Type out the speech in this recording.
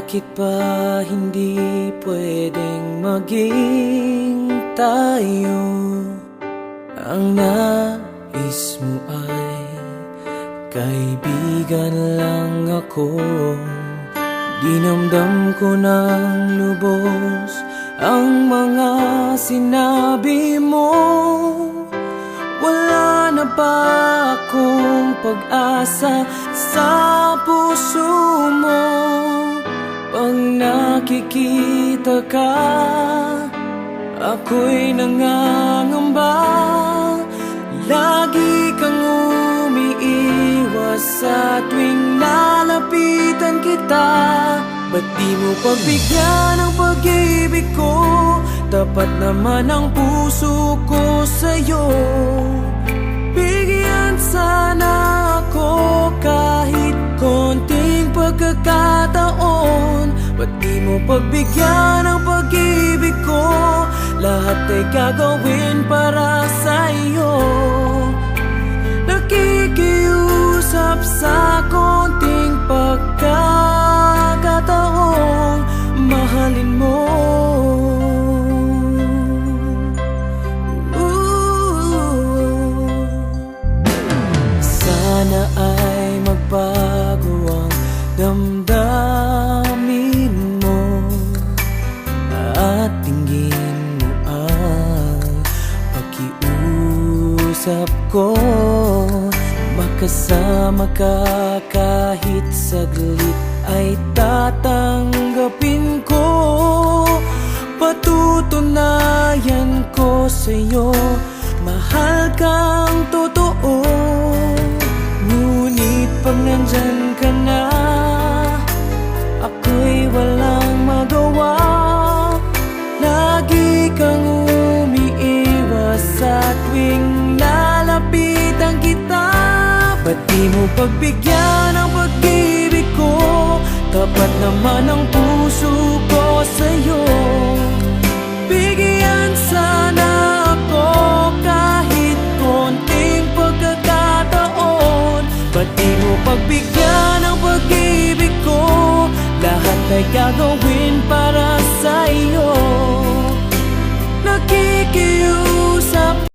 Bakit ba hindi pwedeng maging tayo? Ang nais mo ay kaibigan lang ako. Dinamdam ko ng lubos ang mga sinabi mo. Wala na ba akong pag-asa sa puso mo? Pag nakikita ka, ako'y nangangamba. Lagi kang umiiwas sa tuwing lalapitan kita. Ba't di mo pagbigyan ang pag-ibig ko? Tapat naman ang puso ko sa'yo. Bigyan sana ako kahit konting pagkakataon. Ba't di mo pagbigyan ang pag-ibig ko? Lahat ay gagawin para sa'yo. Nakikiusap sa konting pagkakataong mahalin mo. Sana ay magbago ang damdamin mo at tingin mo ang pakiusap ko. Makasama ka kahit saglit ay tatanggapin ko. Patutunayan ko sa'yo, mahal kang totoo. Ngunit pag nandyan ka na, ako'y walang magawa. Lagi kang umiiwas sa tuwing lalapitan kita. Ba't di mo pagbigyan ang pag-ibig ko? Tapat naman ang puso ko sa'yo. Bigyan sana ako kahit konting pagkakataon. Ba't di mo pagbigyan ang pag-ibig ko? Lahat ay gagawin para sa'yo. Nakikiusap